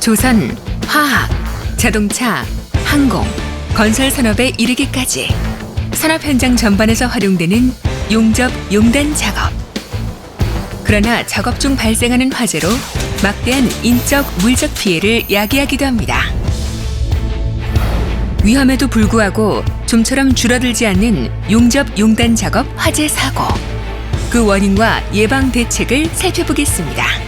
조선, 화학, 자동차, 항공, 건설 산업에 이르기까지 산업 현장 전반에서 활용되는 용접, 용단 작업. 그러나 작업 중 발생하는 화재로 막대한 인적, 물적 피해를 야기하기도 합니다. 위험에도 불구하고 좀처럼 줄어들지 않는 용접, 용단 작업 화재 사고. 그 원인과 예방 대책을 살펴보겠습니다.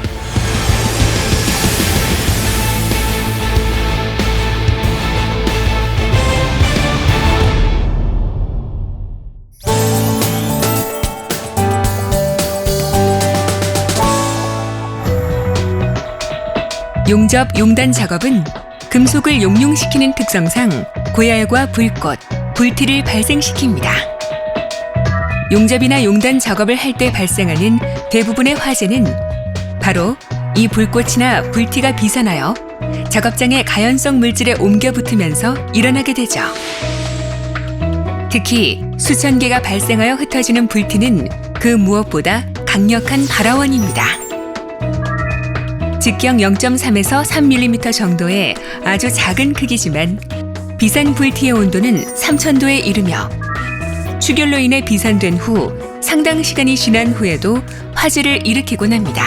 용접, 용단 작업은 금속을 용융시키는 특성상 고열과 불꽃, 불티를 발생시킵니다. 용접이나 용단 작업을 할 때 발생하는 대부분의 화재는 바로 이 불꽃이나 불티가 비산하여 작업장의 가연성 물질에 옮겨 붙으면서 일어나게 되죠. 특히 수천 개가 발생하여 흩어지는 불티는 그 무엇보다 강력한 발화원입니다. 직경 0.3에서 3mm 정도의 아주 작은 크기지만 비산 불티의 온도는 3000도에 이르며 출혈로 인해 비산된 후 상당 시간이 지난 후에도 화재를 일으키곤 합니다.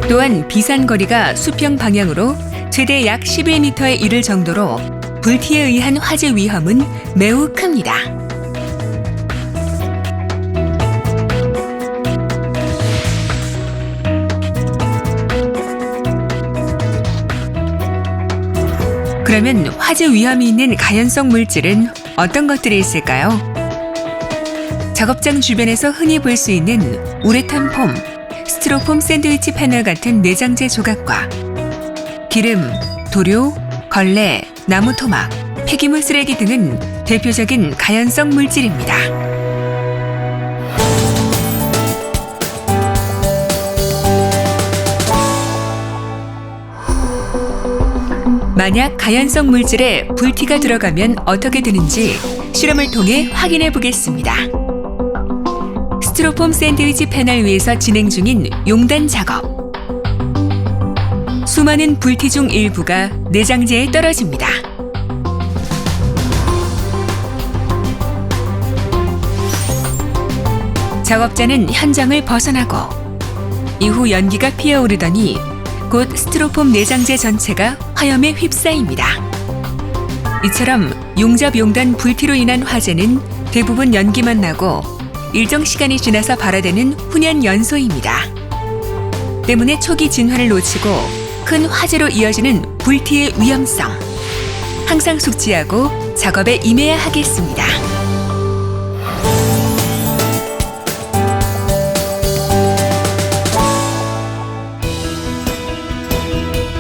또한 비산 거리가 수평 방향으로 최대 약 11m에 이를 정도로 불티에 의한 화재 위험은 매우 큽니다. 그러면 화재 위험이 있는 가연성 물질은 어떤 것들이 있을까요? 작업장 주변에서 흔히 볼 수 있는 우레탄 폼, 스티로폼 샌드위치 패널 같은 내장재 조각과 기름, 도료, 걸레, 나무 토막, 폐기물 쓰레기 등은 대표적인 가연성 물질입니다. 만약 가연성 물질에 불티가 들어가면 어떻게 되는지 실험을 통해 확인해 보겠습니다. 스티로폼 샌드위치 패널 위에서 진행 중인 용단 작업. 수많은 불티 중 일부가 내장재에 떨어집니다. 작업자는 현장을 벗어나고 이후 연기가 피어오르더니 곧 스티로폼 내장재 전체가 화염에 휩싸입니다. 이처럼 용접, 용단 불티로 인한 화재는 대부분 연기만 나고 일정 시간이 지나서 발화되는 훈연 연소입니다. 때문에 초기 진화를 놓치고 큰 화재로 이어지는 불티의 위험성. 항상 숙지하고 작업에 임해야 하겠습니다.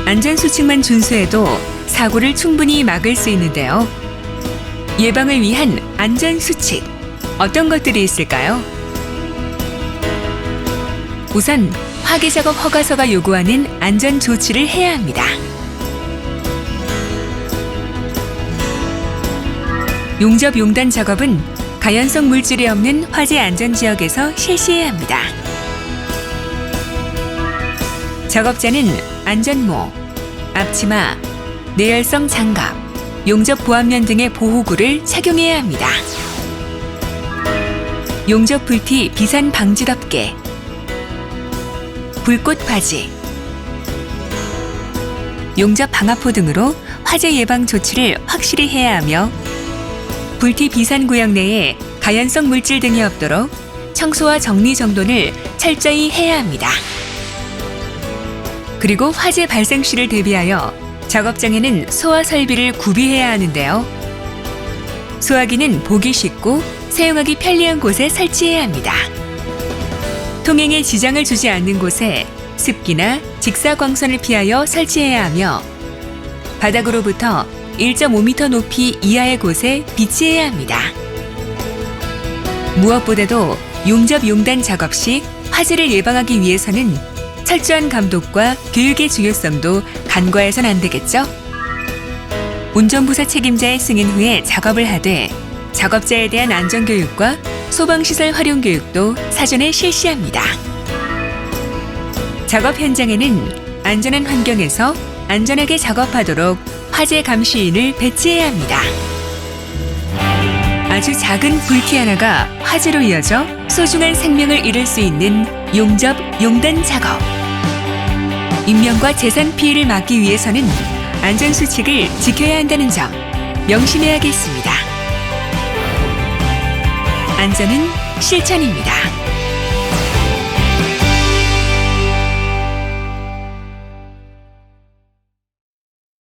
안전수칙만 준수해도 사고를 충분히 막을 수 있는데요. 예방을 위한 안전수칙, 어떤 것들이 있을까요? 우선 화기작업 허가서가 요구하는 안전조치를 해야 합니다. 용접, 용단 작업은 가연성 물질이 없는 화재 안전지역에서 실시해야 합니다. 작업자는 안전모, 앞치마, 내열성 장갑, 용접 보안면 등의 보호구를 착용해야 합니다. 용접 불티 비산 방지 덮개, 불꽃 바지, 용접 방화포 등으로 화재 예방 조치를 확실히 해야 하며 불티 비산 구역 내에 가연성 물질 등이 없도록 청소와 정리 정돈을 철저히 해야 합니다. 그리고 화재 발생 시를 대비하여 작업장에는 소화 설비를 구비해야 하는데요. 소화기는 보기 쉽고 사용하기 편리한 곳에 설치해야 합니다. 통행에 지장을 주지 않는 곳에 습기나 직사광선을 피하여 설치해야 하며 바닥으로부터 1.5m 높이 이하의 곳에 비치해야 합니다. 무엇보다도 용접, 용단 작업 시 화재를 예방하기 위해서는 철저한 감독과 교육의 중요성도 간과해선 안 되겠죠? 운전부서 책임자의 승인 후에 작업을 하되 작업자에 대한 안전교육과 소방시설 활용 교육도 사전에 실시합니다. 작업 현장에는 안전한 환경에서 안전하게 작업하도록 화재 감시인을 배치해야 합니다. 아주 작은 불티 하나가 화재로 이어져 소중한 생명을 잃을 수 있는 용접, 용단 작업. 인명과 재산 피해를 막기 위해서는 안전수칙을 지켜야 한다는 점 명심해야겠습니다. 안전은 실천입니다.